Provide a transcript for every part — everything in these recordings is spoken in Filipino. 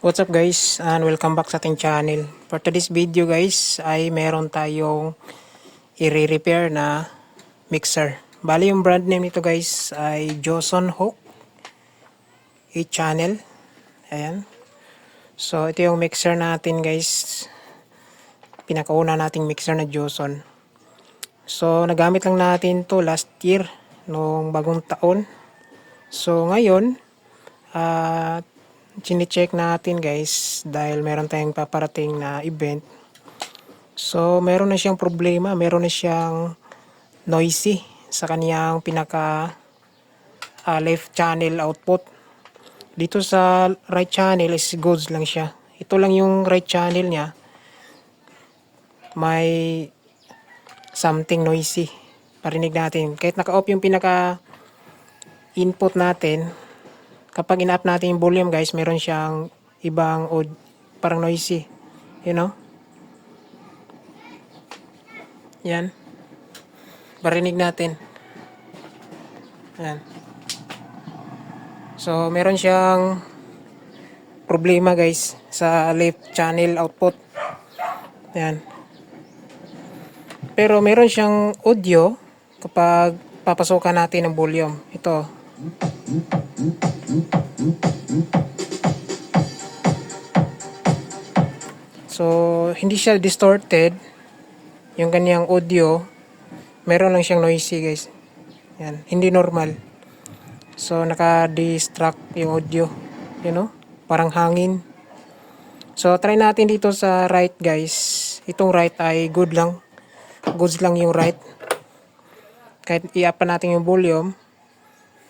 What's up guys, and welcome back sa ating channel. For today's video guys ay meron tayong i-repair na mixer. Bali yung brand name nito guys ay Joson Hawk E-Channel. Ayan. So ito yung mixer natin guys. Pinakauna nating mixer na Joson. So nagamit lang natin to last year nung bagong taon. So ngayon chine-check natin guys dahil meron tayong paparating na event. So meron na siyang problema, meron na siyang noisy sa kaniyang pinaka left channel output. Dito sa right channel is goods lang siya. Ito lang yung right channel niya. May something noisy. Parinig natin. Kahit naka-off yung pinaka input natin, kapag in-up natin yung volume guys, meron siyang ibang parang noisy. You know? Yan. Barinig natin. Yan. So, meron siyang problema guys sa left channel output. Yan. Pero meron siyang audio kapag papasokan natin ang volume. Ito. So, hindi siya distorted. Yung kanyang audio, meron lang siyang noisy guys. Yan, hindi normal. So, naka-distract yung audio. You know? Parang hangin. So, try natin dito sa right guys. Itong right ay good lang. Goods lang yung right. Kahit i-up pa natin yung volume,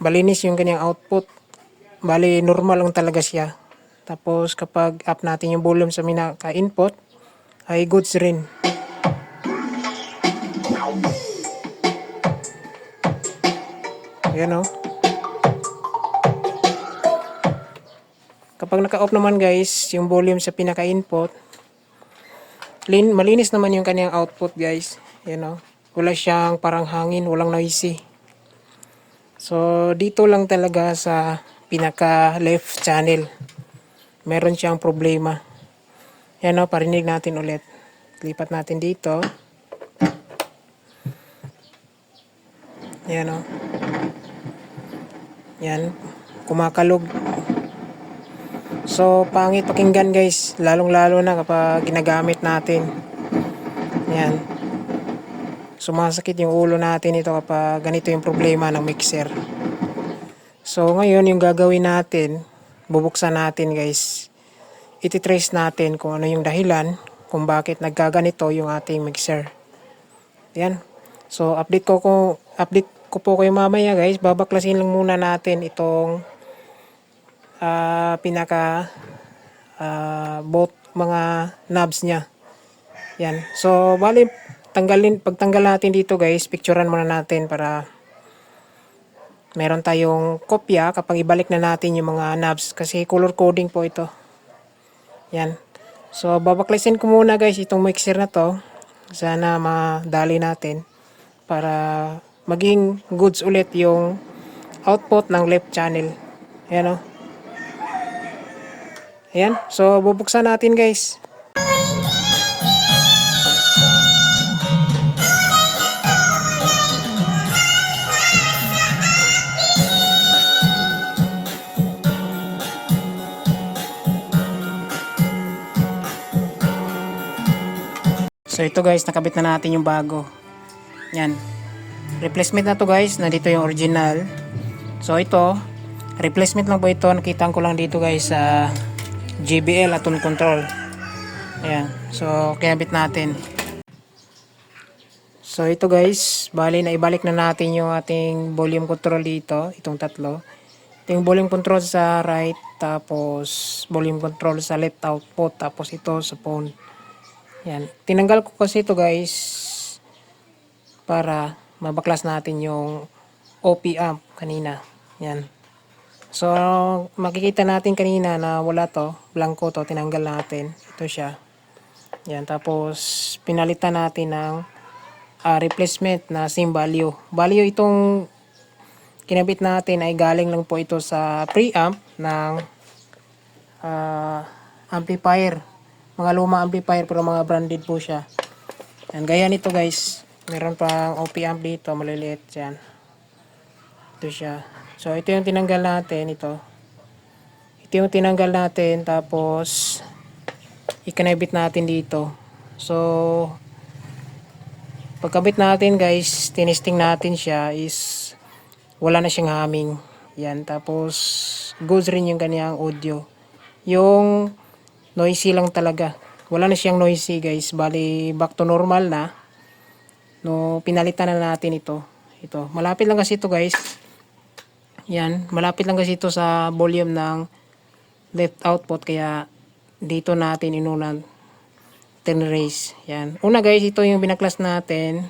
malinis yung kanyang output. Bali, normal lang talaga siya. Tapos kapag up natin yung volume sa minaka-input, ay goods rin. Ayan o. Kapag naka-off naman guys, yung volume sa pinaka-input, malinis naman yung kanyang output guys. Ayan o. Wala siyang parang hangin, walang noisy. So, dito lang talaga sa pinaka-left channel meron siyang problema. Yan o, parinig natin ulit. Lipat natin dito. Yan o. Yan. Kumakalog. So, pangit pakinggan guys. Lalong-lalo na kapag ginagamit natin. Yan. Sumasakit yung ulo natin ito kapag ganito yung problema ng mixer. So, ngayon yung gagawin natin, bubuksan natin guys. Iti-trace natin kung ano yung dahilan kung bakit nagkaganito yung ating mixer. Yan. So, update ko po kayo mamaya guys. Babaklasin lang muna natin itong pinaka both mga knobs niya. Yan. So, bali pagtanggal natin dito guys, picturean muna natin para meron tayong kopya kapag ibalik na natin yung mga knobs kasi color coding po ito. Yan. So, babaklasin ko muna guys itong mixer na to. Sana madali natin para maging goods ulit yung output ng left channel. Ayan o. Ayan. So, bubuksan natin guys. So ito guys, nakabit na natin yung bago. Yan. Replacement na to guys. Nandito yung original. So ito, replacement lang po ito. Nakita ko lang dito guys sa JBL at tone control. Ayan. So kinabit natin. So ito guys, bali na ibalik na natin yung ating volume control dito. Itong tatlo. Ito yung volume control sa right. Tapos volume control sa left output. Tapos ito sa phone. Yan. Tinanggal ko kasi ito guys para mabaklas natin yung OP amp kanina. Yan. So, makikita natin kanina na wala to. Blanco to. Tinanggal natin. Ito siya. Yan. Tapos, pinalitan natin ng replacement na same value. Value itong kinabit natin ay galing lang po ito sa preamp ng amplifier. Mga luma amplifier pero mga branded po siya. Yan, gaya nito guys. Meron pang OP amp dito, maliliit yan. Ito siya. So ito yung tinanggal natin, ito. Ito yung tinanggal natin, tapos ikinabit natin dito. So pagkabit natin guys, tinesting natin siya is wala na siyang humming. Yan, tapos goes rin yung kanyang audio. Yung noisy lang talaga. Wala na siyang noisy guys. Bali back to normal na. No, pinalitan na natin ito. Ito, malapit lang kasi ito guys. Yan, malapit lang kasi ito sa volume ng left output, kaya dito natin inunan raise. Yan. Una guys, ito yung binaklas natin.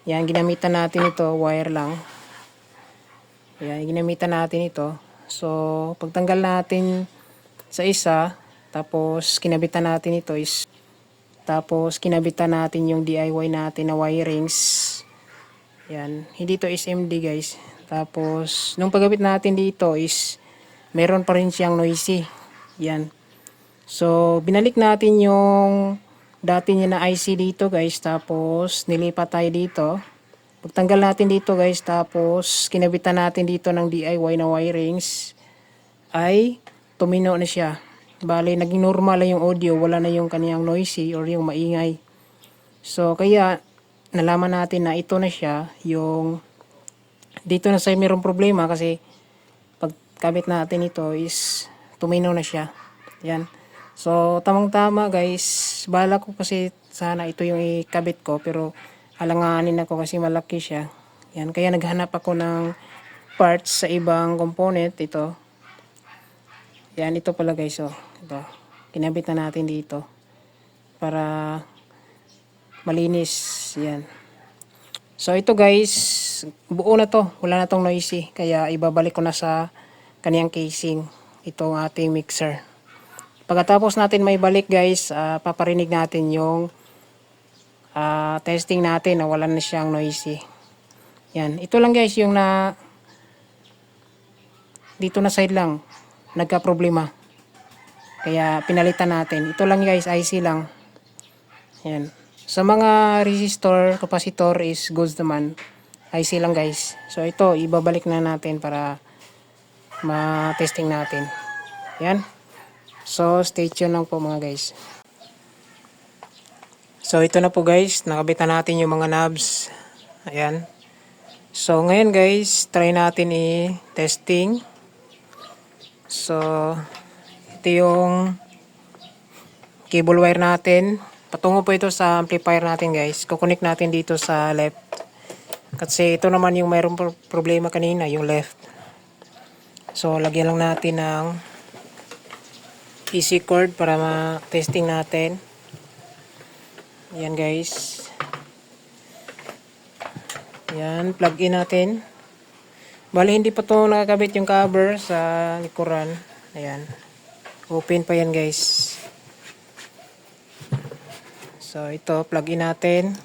Yan, ginamitan natin ito, wire lang. Yan, ginamitan natin ito. So, pagtanggal natin sa isa, tapos kinabitan natin ito is, tapos kinabitan natin yung DIY natin na wirings. Yan, hindi to SMD guys. Tapos, nung paggabit natin dito is, meron pa rin siyang noisy. Yan. So, binalik natin yung dati niya na IC dito guys. Tapos, nilipat tayo dito. Pagtanggal natin dito guys, tapos kinabitan natin dito ng DIY na wirings, ay tumino na siya. Bale, naging normal na yung audio, wala na yung kaniyang noisy or yung maingay. So, kaya nalaman natin na ito na siya, yung dito na sa mayroong problema kasi pagkabit natin ito is tumino na siya. Yan. So, tamang-tama guys. Bala ko kasi sana ito yung ikabit ko, pero alanganin ako kasi malaki siya. Yan. Kaya naghanap ako ng parts sa ibang component. Ito. Yan. Ito pala guys. Oh. Ito. Kinabit na natin dito. Para malinis. Yan. So, ito guys. Buo na to. Wala na tong noisy. Kaya ibabalik ko na sa kaniyang casing. Itong ating mixer. Pagkatapos natin may balik guys, paparinig natin yung testing natin na wala na siyang noisy. Yan, ito lang guys yung na dito na side lang nagka problema. Kaya pinalitan natin. Ito lang guys, IC lang. Yan. Sa mga resistor, capacitor is goods naman. IC lang guys. So ito ibabalik na natin para ma-testing natin. Yan. So, stay tuned lang po mga guys. So, ito na po guys. Nakabitan natin yung mga knobs. Ayan. So, ngayon guys, try natin i-testing. So, ito yung cable wire natin. Patungo po ito sa amplifier natin guys. Kukunik natin dito sa left. Kasi ito naman yung mayroong problema kanina, yung left. So, lagyan lang natin ng easy cord para ma-testing natin. Yan guys. Yan, plug in natin. Bali hindi pa to nakakabit yung cover sa likuran. Ayan. Open pa yan guys. So ito, plug in natin.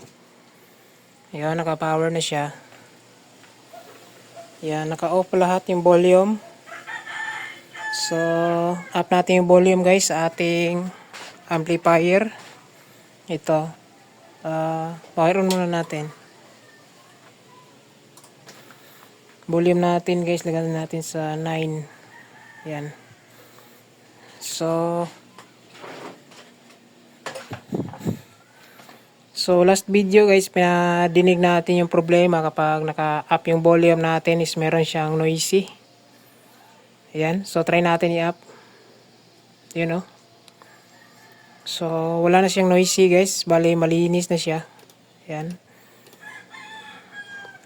Ayan, naka-power na siya. Yan, naka-off lahat yung volume. So, up natin yung volume guys sa ating amplifier. Ito. Power on muna natin. Volume natin guys, lagyan natin sa 9. Yan. So, last video guys, pinadinig natin yung problema kapag naka-up yung volume natin is meron siyang noisy. Ayan. So, try natin i-up. You know. So, wala na siyang noisy guys. Bali, malinis na siya. Ayan.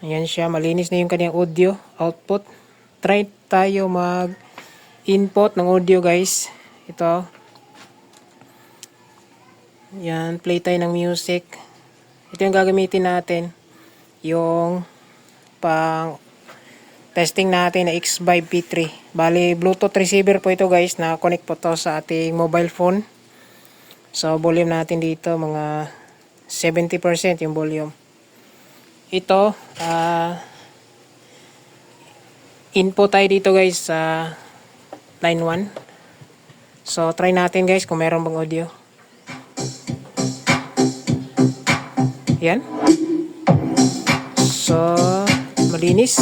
Ayan siya. Malinis na yung kanyang audio output. Try tayo mag-input ng audio guys. Ito. Ayan. Play tayo ng music. Ito yung gagamitin natin. Yung pang testing natin na X5 P3. Bali, Bluetooth receiver po ito guys, na connect po to sa ating mobile phone. So, volume natin dito, mga 70% yung volume. Ito, input tayo dito guys sa line 1. So, try natin guys kung meron bang audio. Yan. So, malinis.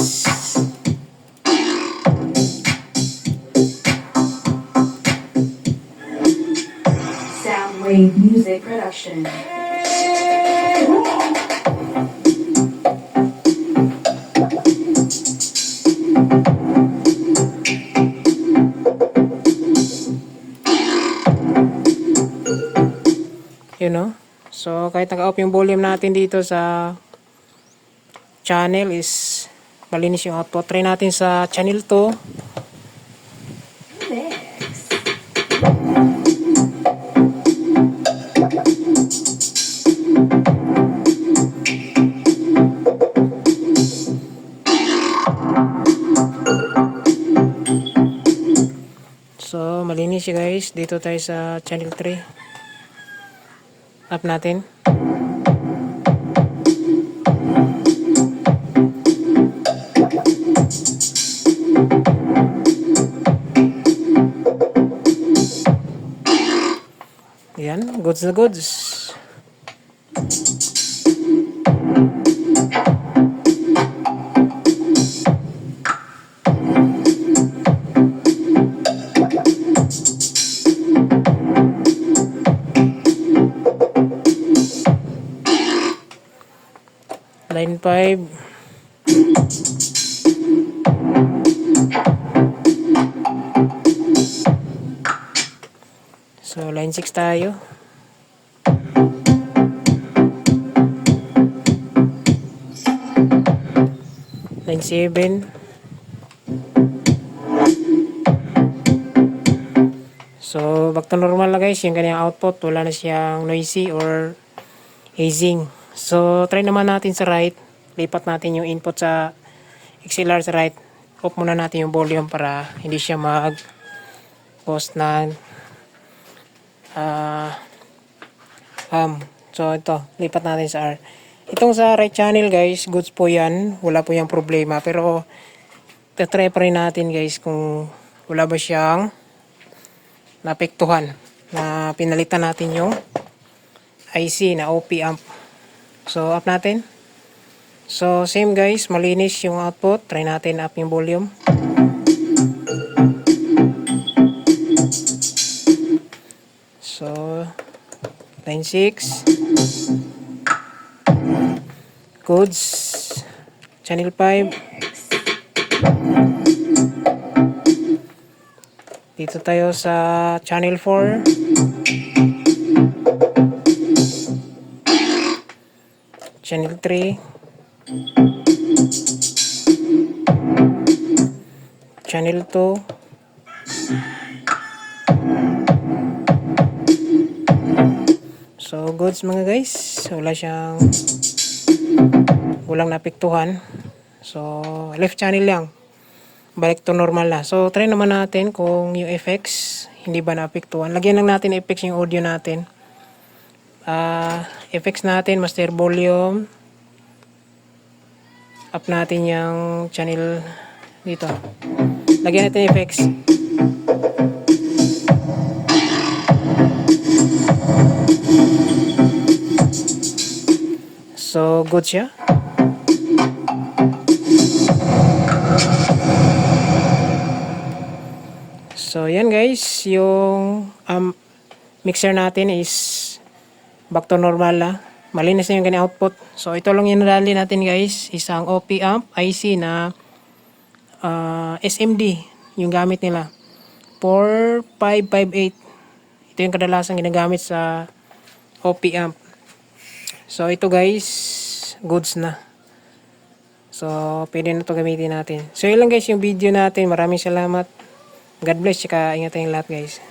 Soundwave Music Production. You know? So, kahit naka-off yung volume natin dito sa channel is malinis yung output. Try natin sa channel 2. Mix. So, malinis siya guys. Dito tayo sa channel 3. Up natin. Yan, goods na goods. Line 5. So, line 6 tayo. Line 7. So, back to normal na guys. Yung kanyang output, wala na siyang noisy or hazing. So, try naman natin sa right. Lipat natin yung input sa XLR sa right. Off muna natin yung volume para hindi siya mag-cause ng So, ito. Lipat natin sa R. Itong sa right channel guys, goods po yan. Wala po yung problema. Pero, try pa rin natin guys kung wala ba siyang naapektuhan na pinalitan natin yung IC na OP amp. So, up natin. So, same guys. Malinis yung output. Try natin up yung volume. So, line 6. Codes. Channel 5. Dito tayo sa channel 4. Channel 3. Channel 2. So, goods mga guys. Walang napiktuhan. So, left channel lang. Balik to normal na. So, try naman natin kung yung effects hindi ba naapektuhan. Lagyan lang natin effects yung audio natin. Effects natin, master volume. Up natin yung channel dito. Lagyan natin effects. So, good siya. So, yan guys. Yung mixer natin is back to normal na. Malinis na yung kanyang output. So, ito lang yung rally natin guys. Isang OP amp IC na SMD yung gamit nila. 4558. Ito yung kadalasan ginagamit sa OP amp. So, ito guys, goods na. So, pwede na ito gamitin natin. So, yun lang guys yung video natin. Maraming salamat. God bless. Tsaka ingat tayong lahat guys.